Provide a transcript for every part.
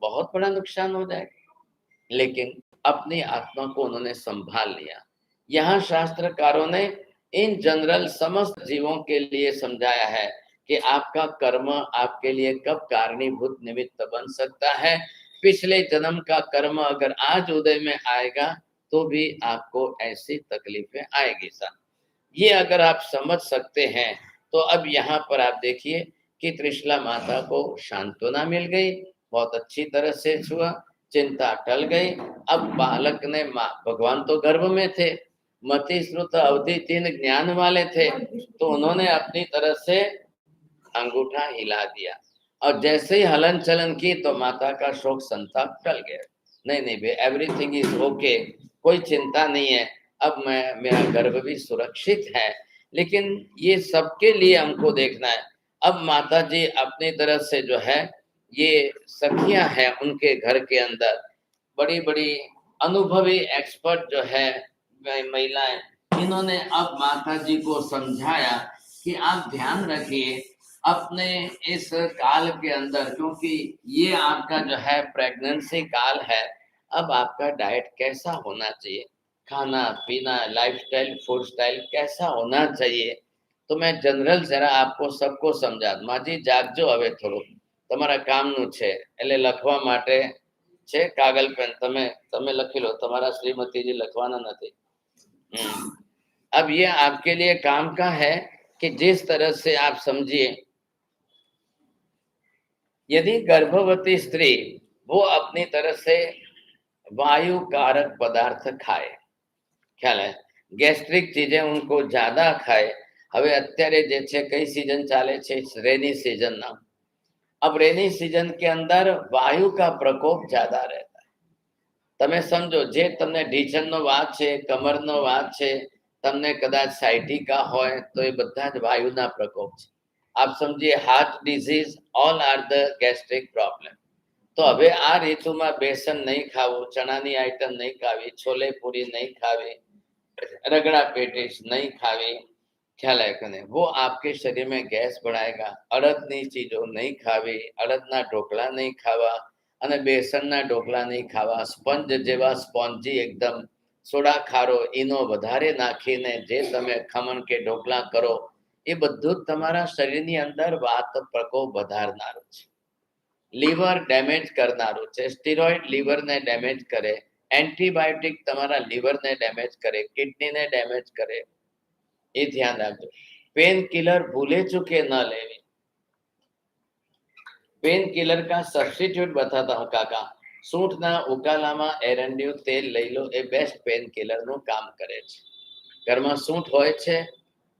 बहुत बड़ा नुकसान हो जाएगा। लेकिन अपनी आत्मा को उन्होंने संभाल लिया। यहाँ शास्त्रकारों ने इन जनरल समस्त जीवों के लिए समझाया है कि आपका कर्म आपके लिए कब कारणीभूत निमित्त बन सकता है। पिछले जन्म का कर्म अगर आज उदय में आएगा तो भी आपको ऐसी तकलीफें आएगी साहब। ये अगर आप समझ सकते हैं तो अब यहाँ पर आप देखिए कि त्रिशला माता को सांत्वना मिल गई, बहुत अच्छी तरह से छुआ, चिंता टल गई। अब बालक ने माँ, भगवान तो गर्भ में थे, मति श्रुत अवधि तीन ज्ञान वाले थे, तो उन्होंने अपनी तरफ से अंगूठा हिला दिया और जैसे ही हलन चलन की तो माता का शोक संताप टल गया। नहीं नहीं भाई, एवरीथिंग इज ओके, कोई चिंता नहीं है, अब मेरा गर्भ भी सुरक्षित है। लेकिन ये सबके लिए हमको देखना है। अब माता जी अपनी तरफ से जो है, ये सखियां हैं उनके घर के अंदर, बड़ी बड़ी अनुभवी एक्सपर्ट जो है महिलाएं, इन्होंने अब माता जी को समझाया कि आप ध्यान रखिए अपने इस काल के अंदर, क्योंकि ये आपका जो है प्रेगनेंसी काल है। अब आपका डाइट कैसा होना चाहिए, खाना पीना, लाइफस्टाइल, फूड स्टाइल कैसा होना चाहिए। तो मैं जनरल जरा आपको सबको समझा। माँ जी जागજો હવે થોડું, તમારા કામનું છે એટલે લખવા માટે છે કાગળ પેન, તમે લખી લો, તમારા શ્રીમતીજી લખવાના નથી। अब ये आपके लिए काम का है कि जिस तरह से आप समझिए, यदि गर्भवती स्त्री वो अपनी तरह से वायु कारक पदार्थ खाए, ख्याल है, गैस्ट्रिक चीजें उनको ज्यादा खाए। હવે અત્યારે જે છે કઈ सीजन ચાલે છે, रेनी सीजन ना। अब रेनी सीजन के अंदर वायु का प्रकोप ज्यादा रहता है। તમે સમજો, જે તમને ઢીચણનો વાત છે, કમરનો વાત છે, તમને કદાચ સાયટિકા હોય તો એ બધા જ વાયુના પ્રકોપ છે। આપ સમજીએ heart disease, all are the gastric problem. તો હવે આ ઋતુમાં બેસન નહીં ખાવું, ચણાની આઈટમ નહીં ખાવી, છોલે પૂરી नहीं खावी, रगड़ा पेटिस नहीं खावी, ख्याल है कि नहीं, वो आपके शरीर में गैस बढ़ाएगा। अड़दनी चीजों नहीं खावी, अड़दना ढोकला नहीं खावा અને બેસનના ઢોકળા નહીં ખાવા। સ્પંજ જેવા સ્પોન્જી એકદમ સોડા ખારો ઈનો વધારે નાખીને જે તમે ખમણ કે ઢોકળા કરો, એ બધું જ તમારા શરીરની અંદર વાત પ્રકોપ વધારનારું છે, લીવર ડેમેજ કરનારું છે। સ્ટીરોઇડ લીવરને ડેમેજ કરે, એન્ટીબાયોટિક તમારા લીવરને ડેમેજ કરે, કિડનીને ડેમેજ કરે, એ ध्यान રાખજો। पेन किलर भूले चुके न लेवी। पेन किलर का सब्स्टिट्यूट बताता हूँ काका। सूंठना उकालाમાં એરંડિયું તેલ લઈ લો, એ બેસ્ટ પેન કિલરનું કામ કરે છે। ઘરમાં સૂંઠ હોય છે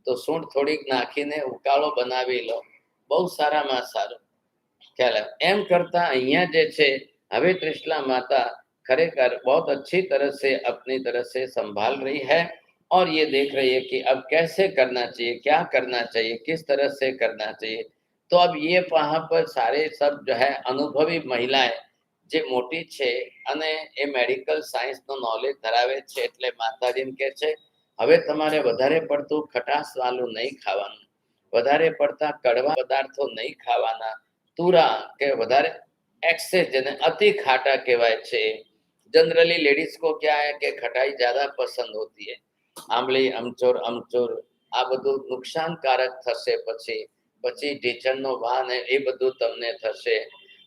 તો સૂંઠ થોડીક નાખીને ઉકાળો બનાવી લો, બહુ સારામાં સારું, ખ્યાલ આવે। એમ કરતા અહીંયા જે છે, હવે त्रिशला माता खरेखर बहुत अच्छी तरह से अपनी तरह से संभाल रही है और ये देख रही है कि अब कैसे करना चाहिए, क्या करना चाहिए, किस तरह से करना चाहिए। तो अब ये वहाँ पर सारे सब जो है अनुभवी महिलाएं જે મોટી છે અને એ મેડિકલ સાયન્સનો નોલેજ ધરાવે છે, એટલે માતાજીને કહે છે હવે તમારે વધારે પડતું ખટાશ વાળું નહીં ખાવાનું, વધારે પડતા કડવા પદાર્થો નહીં ખાવાના, તુરા કે વધારે एक्सेस, જેને अति खाटा કહેવાય છે। जनरली लेडीज को क्या है कि खटाई ज्यादा पसंद होती है। आंबली, अमचूर अमचूर आ બધું નુકસાનકારક થશે, પછી ઢીચણનો વાન એ બધું તમને થશે।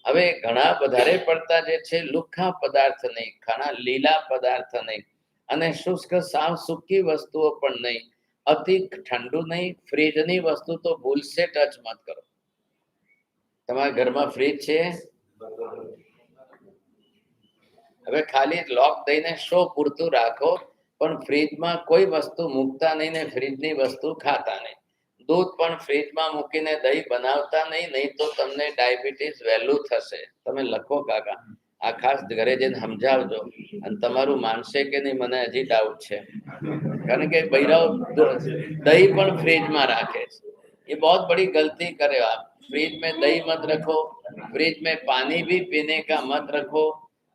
હવે ઘણા વધારે પડતા જે છે લુખ્ખા પદાર્થ નહીં, ઘણા લીલા પદાર્થ નહીં, અને શુષ્ક સાવ સૂકી વસ્તુઓ પણ નહીં, અતિ ઠંડુ નહીં, ફ્રીજની વસ્તુ તો ભૂલશે ટચ મત કરો। તમારા ઘરમાં ફ્રીજ છે? હવે ખાલી લોક દઈને શો પૂરતું રાખો, પણ ફ્રીજમાં કોઈ વસ્તુ મૂકતા નહીં ને ફ્રીજની વસ્તુ ખાતા નહીં। दूध पण फ्रीजમાં મૂકીને દહીં બનાવતા નહીં, નહીં તો તમને ડાયાબિટીસ વહેલું થશે। તમે લખો કાકા, આ ખાસ ઘરે જઈને સમજાવજો, અને તમારું માનશે કે નહીં મને હજી ડાઉટ છે, કારણ કે બૈરાઓ દહીં પણ ફ્રીજમાં રાખે છે। ये बहुत बड़ी गलती करे आप। फ्रिज में दही मत रखो, फ्रिज में पानी भी पीने का मत रखो।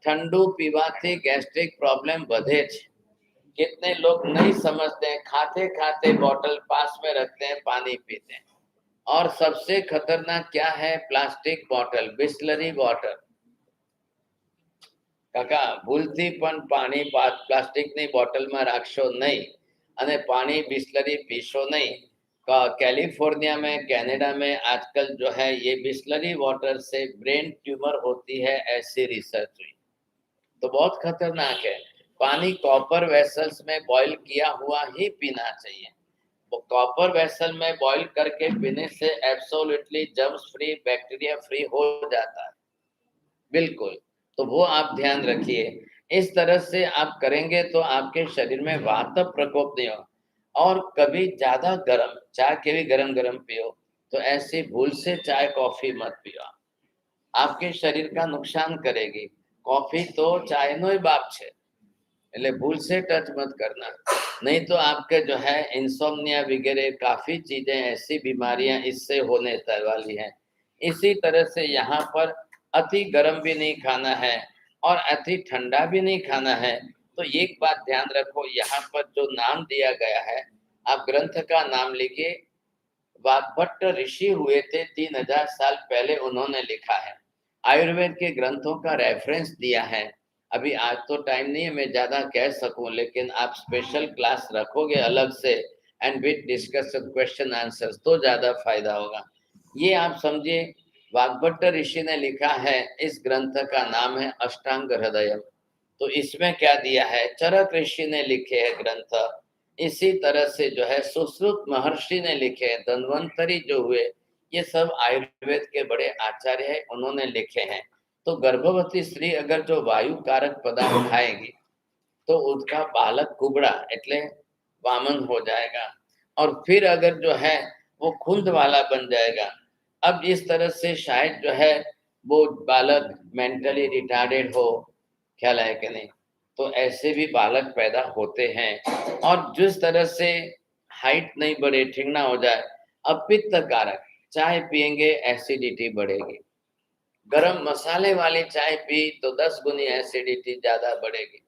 ठंडू पीवाથી गैस्ट्रिक प्रॉब्लम बढ़े छे। कितने लोग नहीं समझते हैं, खाते खाते बॉटल पास में रखते हैं, पानी पीते हैं। और सबसे खतरनाक क्या है, प्लास्टिक बॉटल, बिस्लरी वाटर। કાકા ભૂલથી પણ પાણી પ્લાસ્ટિકની બોટલમાં રાખશો નહીં અને પાણી बिस्लरी पीशो नहीं। कैलिफोर्निया में, कनाडा में आजकल जो है ये बिस्लरी वाटर से ब्रेन ट्यूमर होती है, ऐसी रिसर्च हुई। तो बहुत खतरनाक है। पानी कॉपर वेसल्स में बॉईल किया हुआ ही पीना चाहिए। वो कॉपर वेसल में बॉईल करके पीने से absolutely germs free, bacteria free हो जाता है, बिल्कुल। तो वो आप ध्यान रखिए। इस तरह से आप करेंगे तो आपके शरीर में वात प्रकोप नहीं हो। और कभी ज्यादा गर्म चाय के भी गरम गरम पियो, तो ऐसी भूल से चाय कॉफी मत पियो, आपके शरीर का नुकसान करेगी। कॉफी तो चाय नो बाप छे, એટલે भूल से टच मत करना, नहीं तो आपके जो है इंसोम्निया वगैरह काफी चीजें, ऐसी बीमारियां इससे होने वाली हैं। इसी तरह से यहाँ पर अति गर्म भी नहीं खाना है और अति ठंडा भी नहीं खाना है। तो एक बात ध्यान रखो, यहाँ पर जो नाम दिया गया है, आप ग्रंथ का नाम लिखिए। वाग्भट्ट ऋषि हुए थे 3000 साल पहले, उन्होंने लिखा है। आयुर्वेद के ग्रंथों का रेफरेंस दिया है। अभी आज तो टाइम नहीं है मैं ज्यादा कह सकूं, लेकिन आप स्पेशल क्लास रखोगे अलग से and with discussion question answers, तो ज्यादा फायदा होगा। ये आप समझिए, वाग्भट्ट ऋषि ने लिखा है, इस ग्रंथ का नाम है अष्टांग हृदयम। तो इसमें क्या दिया है, चरक ऋषि ने लिखे हैं ग्रंथ। इसी तरह से जो है सुश्रुत महर्षि ने लिखे हैं, धन्वंतरी जो हुए, ये सब आयुर्वेद के बड़े आचार्य हैं, उन्होंने लिखे हैं। तो गर्भवती स्त्री अगर जो वायु कारक पदार्थ खाएगी तो उसका बालक कुबड़ा એટલે वामन हो जाएगा, और फिर अगर जो है वो खुंद वाला बन जाएगा। अब इस तरह से शायद जो है वो बालक मेंटली रिटार्डेड हो, ख्याल है कि नहीं। तो ऐसे भी बालक पैदा होते हैं। और जिस तरह से हाइट नहीं बढ़े, ठिंगना हो जाए, अपित्त कारक चाय पिएंगे एसिडिटी बढ़ेगी। गरम मसाले वाली चाय पी तो 10 गुनी एसिडिटी ज्यादा बढ़ेगी।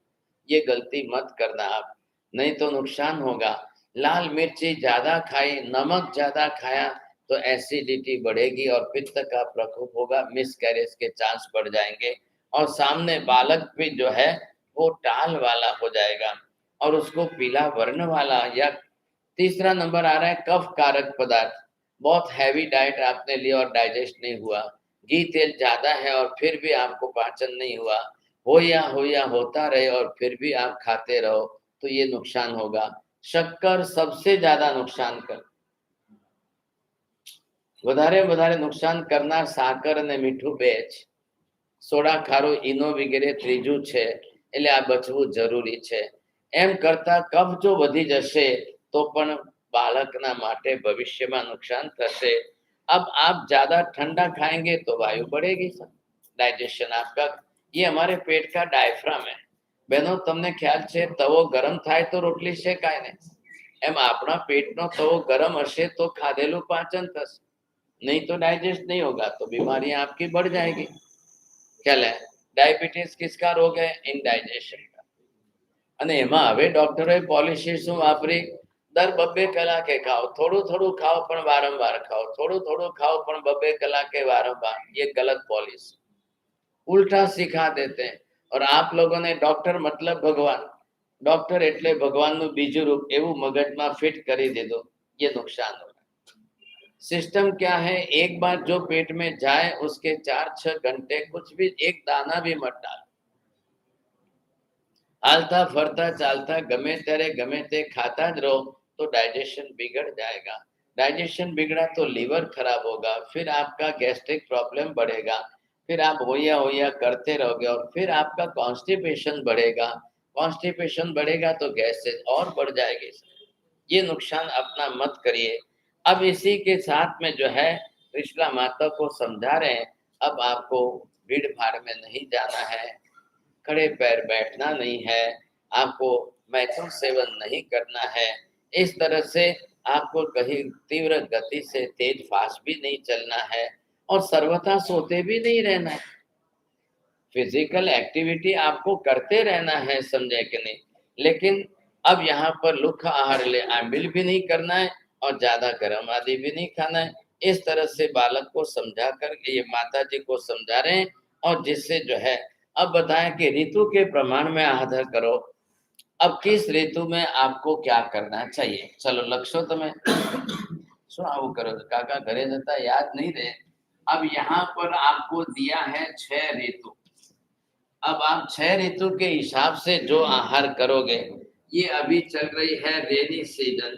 ये गलती मत करना आप, नहीं तो नुकसान होगा। लाल मिर्ची ज्यादा खाई, नमक ज्यादा खाया तो एसिडिटी बढ़ेगी और पित्त का प्रकोप होगा, मिसकैरेज के चांस बढ़ जाएंगे। और सामने बालक भी जो है वो टाल वाला हो जाएगा और उसको पीला वर्ण वाला। या तीसरा नंबर आ रहा है कफ कारक पदार्थ। बहुत हैवी डाइट आपने लिया और डाइजेस्ट नहीं हुआ, घी तेल ज्यादा है और फिर भी आपको पाचन नहीं हुआ, हो या होता रहे और फिर भी आप खाते रहो, तो ये नुकसान होगा। शक्कर सबसे ज्यादा नुकसान कर, વધારે નુકસાન કરનાર સાકર અને મીઠું બે છે। સોડા ખારો ઈનો વગેરે ત્રીજું છે, એટલે આ બચવું જરૂરી છે। એમ કરતા કફ જો વધી જશે તો પણ બાળકના માટે ભવિષ્યમાં નુકસાન થશે। अब आप ज्यादा ठंडा खाएंगे तो वायु बढ़ेगी, डाइजेशन आपका, ये हमारे पेट का डायफ्राम है। बहनों તમને ખ્યાલ છે તવો ગરમ થાય તો રોટલી શેકાય ને, એમ આપણા પેટનો તવો ગરમ હશે તો ખાધેલું પાચન થશે, नहीं तो डाइजेस्ट नहीं होगा तो बीमारियां आपकी बढ़ जाएगी। क्या है, डायबिटीज किसका रोग है, इनडाइजेशन का। અને એમાં હવે ડોક્ટરોએ પોલિસી શું વાપરી, દર 2-2 કલાકે ખાઓ, થોડું થોડું ખાઓ પણ વારંવાર ખાઓ, થોડું થોડું ખાઓ પણ 2-2 કલાકે વારંવાર। ये गलत पॉलिसी, उल्टा सिखा देते हैं। और आप लोगों ने डॉक्टर मतलब भगवान, डॉक्टर એટલે ભગવાનનું બીજું રૂપ એવું મગજમાં ફિટ કરી દીધું, ये नुकसान होगा। सिस्टम क्या है, एक बार जो पेट में जाए उसके 4-6 घंटे कुछ भी एक दाना भी मत डाल, हालता फरता चालता गमे तेरे गमे ते खाता ज रहो तो डाइजेशन बिगड़ जाएगा। डाइजेशन बिगड़ा तो लीवर खराब होगा, फिर आपका गैस्ट्रिक प्रॉब्लम बढ़ेगा, फिर आप होया करते रहोगे और फिर आपका कॉन्स्टिपेशन बढ़ेगा। कॉन्स्टिपेशन बढ़ेगा तो गैसेज और बढ़ जाएगी। ये नुकसान अपना मत करिए। अब इसी के साथ में जो है कृष्णा माता को समझा रहे हैं, अब आपको भीड़ भाड़ में नहीं जाना है, खड़े पैर बैठना नहीं है, आपको मैथुन सेवन नहीं करना है, इस तरह से आपको कहीं तीव्र गति से तेज फास्ट भी नहीं चलना है और सर्वथा सोते भी नहीं रहना है। फिजिकल एक्टिविटी आपको करते रहना है, समझे कि नहीं। लेकिन अब यहाँ पर लुख आहार ले आमिल भी नहीं करना है और ज्यादा गर्म आदि भी नहीं खाना है। इस तरह से बालक को समझा कर ये माता जी को समझा रहे हैं और जिससे जो है अब बताएं कि ऋतु के प्रमाण में आधार करो, अब किस ऋतु में आपको क्या करना चाहिए। चलो लक्ष्य तो मैं सुना वो करो काका घरे जाता याद नहीं रहे। अब यहाँ पर आपको दिया है 6 ऋतु। अब आप 6 ऋतु के हिसाब से जो आहार करोगे, ये अभी चल रही है रेनी सीजन।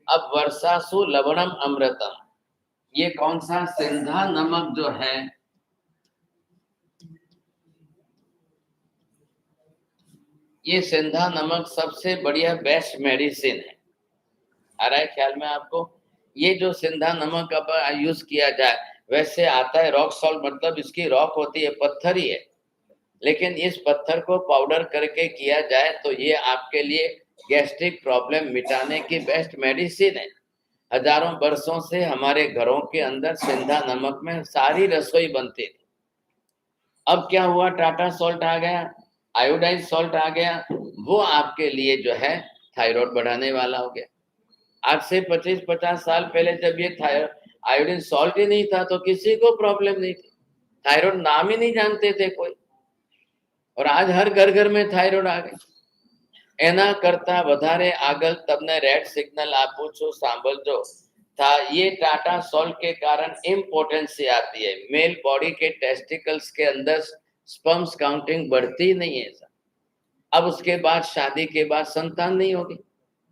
अब वर्षासु लवणम अमृतम, ये कौन सा सिंधा नमक जो है, ये सिंधा नमक सबसे बढ़िया बेस्ट मेडिसिन है। आ रहा है ख्याल में आपको। ये जो सिंधा नमक अब यूज किया जाए, वैसे आता है रॉक सॉल्ट, मतलब इसकी रॉक होती है, पत्थर ही है, लेकिन इस पत्थर को पाउडर करके किया जाए तो ये आपके लिए गैस्ट्रिक प्रॉब्लम मिटाने की बेस्ट मेडिसिन है। हजारों वर्षों से हमारे घरों के अंदर सिंधा नमक में सारी रसोई बनती थी। अब क्या हुआ, टाटा सॉल्ट आ गया, आयोडाइज सॉल्ट आ गया, वो आपके लिए जो है थायराइड बढ़ाने वाला हो गया। आज से 25-50 साल पहले जब ये आयोडीन सॉल्ट ही नहीं था तो किसी को प्रॉब्लम नहीं थी, थायराइड नाम ही नहीं जानते थे कोई, और आज हर घर घर में थायराइड आ गई। एना करता વધારે આગળ તમને રેડ સિગ્નલ આપું છું, સાંભળજો। था ये टाटा सॉल्ट के कारण इम्पोर्टेंसी आती है, मेल बॉडी के टेस्टिकल्स के अंदर स्पर्म्स काउंटिंग बढ़ती नहीं है सर। अब उसके बाद शादी के बाद संतान नहीं होगी,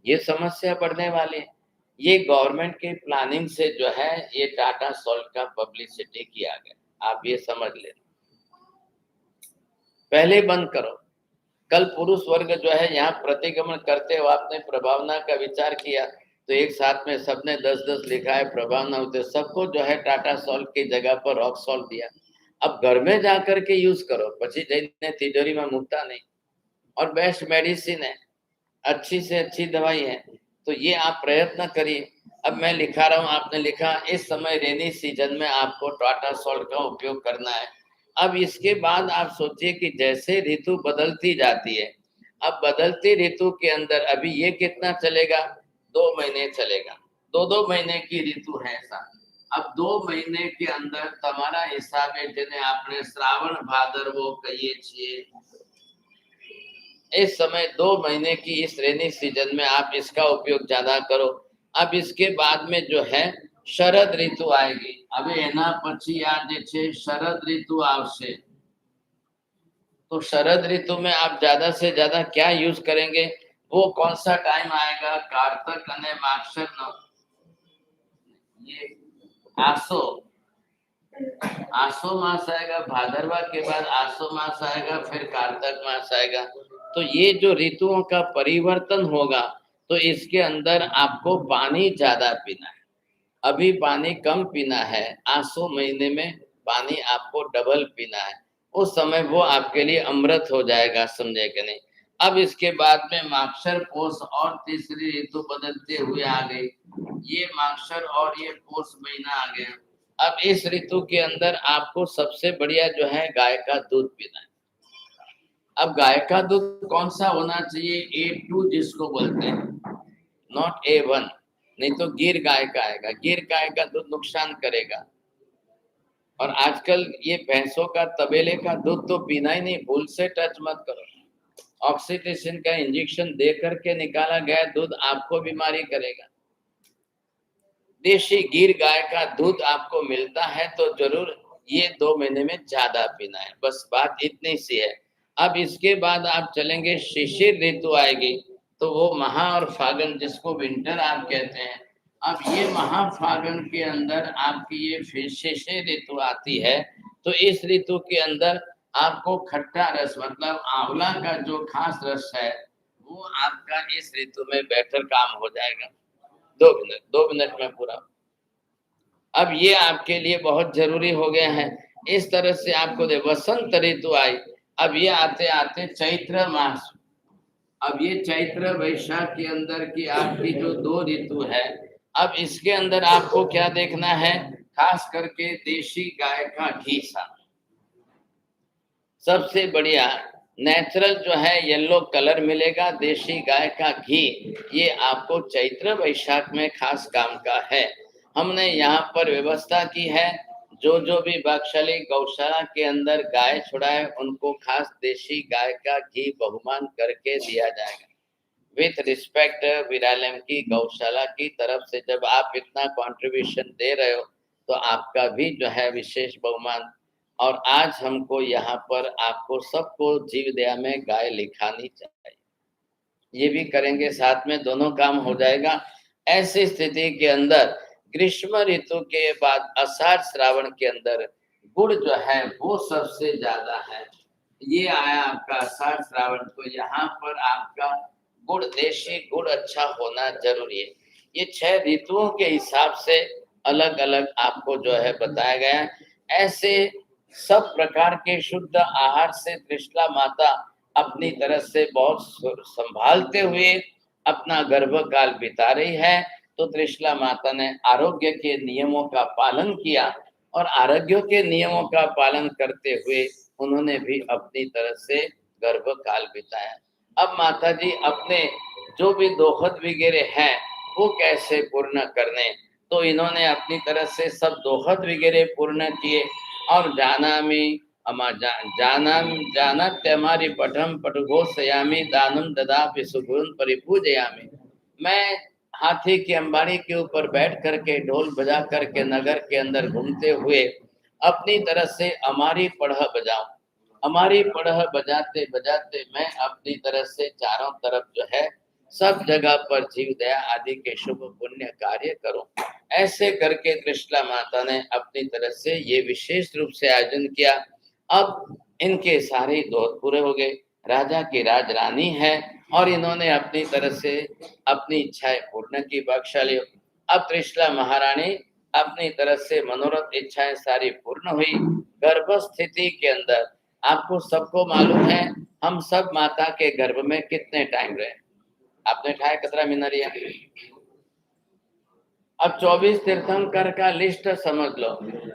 ये समस्या बढ़ने वाली है। ये गवर्नमेंट के प्लानिंग से जो है ये टाटा सॉल्ट का पब्लिसिटी किया गया, आप ये समझ लेना। पहले बंद करो। कल पुरुष वर्ग जो है यहाँ प्रतिगमन करते हो, आपने प्रभावना का विचार किया तो एक साथ में सबने 10-10 लिखा है प्रभावना होते, सबको जो है टाटा सॉल्ट की जगह पर रॉक सॉल्ट दिया। अब घर में जाकर के यूज करो, પછી જઈને तिजोरी में मुकता नहीं, और बेस्ट मेडिसिन है, अच्छी से अच्छी दवाई है, तो ये आप प्रयत्न करिए। अब मैं लिखा रहा हूँ, आपने लिखा इस समय रेनी सीजन में आपको टाटा सॉल्ट का उपयोग करना है। अब इसके बाद आप सोचिए कि जैसे ऋतु बदलती जाती है, अब बदलती ऋतु के अंदर अभी ये कितना चलेगा, 2 महीने चलेगा, 2-2 महीने की ऋतु है ऐसा। अब 2 महीने के अंदर તમારા હિસાબે જેને આપણે શ્રાવણ ભાદરવો કહીએ છીએ, इस समय 2 महीने की इस रेनी सीजन में आप इसका उपयोग ज्यादा करो। अब इसके बाद में जो है शरद ऋतु आएगी। अब एना પછી આ જે છે शरद ऋतु આવશે, तो शरद ऋतु में आप ज्यादा से ज्यादा क्या यूज करेंगे, वो कौन सा टाइम आएगा, कार्तक અને માગશર નો, ये आसो, आसो मास आएगा, भादरवा के बाद आसो मास आएगा, फिर कार्तक मास आएगा। तो ये जो ऋतुओं का परिवर्तन होगा, तो इसके अंदर आपको पानी ज्यादा पीना है। अभी पानी कम पीना है, आसो महीने में पानी आपको डबल पीना है, उस समय वो आपके लिए अमृत हो जाएगा, समझे कि नहीं। अब इसके बाद में मागशर पोष और तीसरी ऋतु बदलते हुए आ गई, ये मागशर और ये पोष महीना आ गया। अब इस ऋतु के अंदर आपको सबसे बढ़िया जो है गाय का दूध पीना है। अब गाय का दूध कौन सा होना चाहिए, A2 जिसको बोलते हैं, नॉट A1, नहीं तो गिर गाय का आएगा, गिर गाय का दूध नुकसान करेगा। और आजकल ये भैंसों का तबेले का दूध तो पीना ही नहीं, भूल से टच मत करो। ऑक्सीटोसिन का इंजेक्शन दे करके निकाला गया दूध आपको बीमारी करेगा। देशी गिर गाय का दूध आपको मिलता है तो जरूर ये 2 महीने में ज्यादा पीना है, बस बात इतनी सी है। अब इसके बाद आप चलेंगे, शिशिर ऋतु आएगी, तो वो महा और फागुन जिसको विंटर आप कहते हैं। अब ये महा फागुन के अंदर आपकी ये फिर शिशिर ऋतु आती है, तो इस ऋतु के अंदर आपको खट्टा रस मतलब आंवला का जो खास रस है, वो आपका इस ऋतु में बेहतर काम हो जाएगा। 2 मिनट में पूरा। अब ये आपके लिए बहुत जरूरी हो गया है। इस तरह से आपको दे वसंत ऋतु आई। अब ये आते आते चैत्र मास, अब ये चैत्र वैशाख के अंदर की आपकी जो 2 ऋतु है, अब इसके अंदर आपको क्या देखना है, खास करके देशी गाय का घी सा सबसे बढ़िया नेचुरल जो है येलो कलर मिलेगा, देशी गाय का घी, ये आपको चैत्र वैशाख में खास काम का है। हमने यहाँ पर व्यवस्था की है, जो भी भाग्यशाली गौशाला के अंदर गाय छुड़ाए उनको खास देशी गाय का घी बहुमान करके दिया जाएगा। विथ रिस्पेक्ट, विरालम की गौशाला की तरफ से जब आप इतना कंट्रीब्यूशन दे रहे हो तो आपका भी जो है विशेष बहुमान। और आज हमको यहाँ पर आपको सबको जीव दया में गाय लिखानी चाहिए, ये भी करेंगे, साथ में दोनों काम हो जाएगा। ऐसी स्थिति के अंदर ग्रीष्म ऋतु के बाद आषाढ़ श्रावण के अंदर गुड़ जो है वो सबसे ज्यादा है। ये आया आपका आषाढ़ श्रावण, तो यहाँ पर आपका गुड़, देशी गुड़ अच्छा होना जरूरी है। ये 6 ऋतुओं के हिसाब से अलग अलग आपको जो है बताया गया है। ऐसे सब प्रकार के शुद्ध आहार से त्रिशला माता अपनी तरह से बहुत संभालते हुए अपना गर्भकाल बिता रही है। तो त्रिशला माता ने आरोग्य के नियमों का पालन किया और आरोग्य के नियमों का पालन करते हुए उन्होंने भी अपनी तरह से गर्भकाल बिताया। अब माता जी अपने जो भी दोहद वगैरह हैं वो कैसे पूर्ण करने, तो इन्होंने अपनी तरह से सब दोहद वगैरह पूर्ण किए। और जानामि जानात्यमारि पठम पटुघोषयामि दानम ददापि सुगुण परिपूजयामि। मैं हाथी की अंबाड़ी के ऊपर बैठ करके ढोल बजा करके नगर के अंदर घूमते हुए अपनी तरह से हमारी पढ़ बजाऊं। हमारी पढ़ बजाते बजाते मैं अपनी तरह से चारों तरफ जो है सब जगह पर जीव दया आदि के शुभ पुण्य कार्य करूं। ऐसे करके त्रिशला माता ने अपनी तरफ से ये विशेष रूप से आयोजन किया। अब इनके सारे दोष पूरे हो गए, राजा की राजरानी है और इन्होंने अपनी तरफ से अपनी इच्छाएं पूर्ण की भाग्यशाली। अब त्रिशला महारानी अपनी तरफ से मनोरथ इच्छाएं सारी पूर्ण हुई। गर्भ स्थिति के अंदर आपको सबको मालूम है हम सब माता के गर्भ में कितने टाइम रहे, आपने ठाए कतरा मिनरिया। अब 24 तीर्थंकर का लिस्ट समझ लो।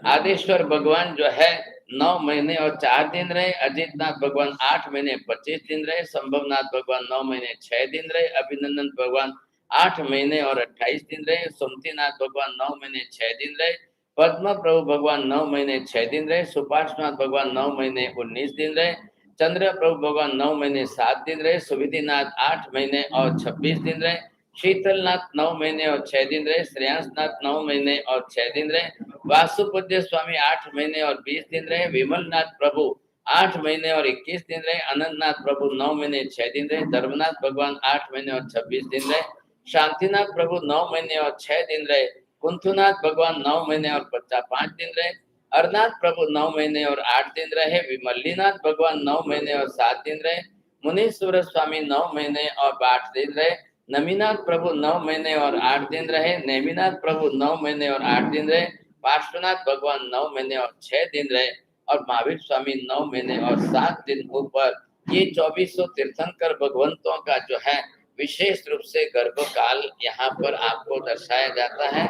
आदिश्वर भगवान जो है 9 महीने और 4 दिन रहे, अजितनाथ भगवान 8 महीने 25 दिन रहे, संभवनाथ भगवान 9 महीने 6 दिन रहे, अभिनंदन भगवान 8 महीने और 28 दिन रहे, सुमतिनाथ भगवान 9 महीने 6 दिन रहे, पद्म प्रभु भगवान 9 महीने 6 दिन रहे, सुपार्श्वनाथ भगवान 9 महीने 19 दिन रहे, चंद्र प्रभु भगवान 9 महीने 7 दिन रहे, सुविधिनाथ 8 महीने और 26 दिन रहे, शीतलनाथ 9 महीने और 6 दिन रहे, श्रेयांसनाथ 9 महीने और 6 दिन रहे, वासुपूज्य स्वामी 8 महीने और 20 दिन रहे, विमलनाथ प्रभु 8 महीने और 21 दिन रहे, अनंतनाथ प्रभु 9 महीने 6 दिन रहे, धर्मनाथ भगवान 8 महीने और 26 दिन रहे, शांतिनाथ प्रभु 9 महीने और 6 दिन रहे, कुंथुनाथ भगवान 9 महीने और 5 दिन रहे, अरनाथ प्रभु 9 महीने और 8 दिन रहे, विमलीनाथ भगवान 9 महीने और 7 दिन रहे, मुनीश्वर स्वामी 9 महीने और 8 दिन रहे, नमीनाथ प्रभु 9 महीने और 8 दिन रहे, नेमिनाथ प्रभु 9 महीने और 8 दिन रहे, पार्श्वनाथ भगवान 9 महीने और 6 दिन रहे और महावीर स्वामी 9 महीने और 7 दिन ऊपर। ये 2400 तीर्थंकर भगवंतों का जो है विशेष रूप से गर्भकाल यहाँ पर आपको दर्शाया जाता है।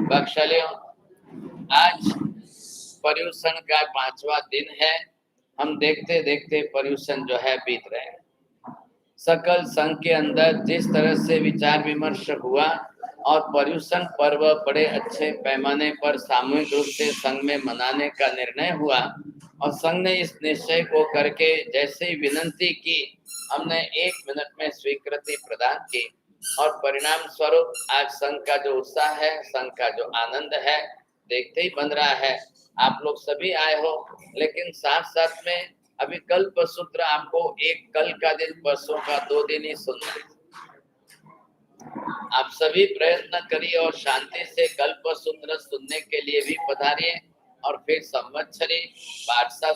भाग्यशालियों, आज पर्युषण का 5वां दिन है। हम देखते देखते पर्युषण जो है बीत रहे हैं। सकल संघ के अंदर जिस तरह से विचार विमर्श हुआ और पर्युषण पर्व बड़े अच्छे पैमाने पर सामूहिक रूप से संघ में मनाने का निर्णय हुआ और संघ ने इस निश्चय को करके जैसे ही विनंती की, हमने 1 मिनट में स्वीकृति प्रदान की और परिणाम स्वरूप आज संघ का जो उत्साह है, संघ का जो आनंद है, देखते ही बन रहा है। आप लोग सभी आए हो, लेकिन साथ साथ में अभी कल्प सूत्र आपको एक कल का दिन, परसों का 2 दिन ही सुनना है। आप सभी प्रयत्न करिए और शांति से कल्प सूत्र सुनने के लिए भी पधारिए और फिर संवत्सरी बादशाह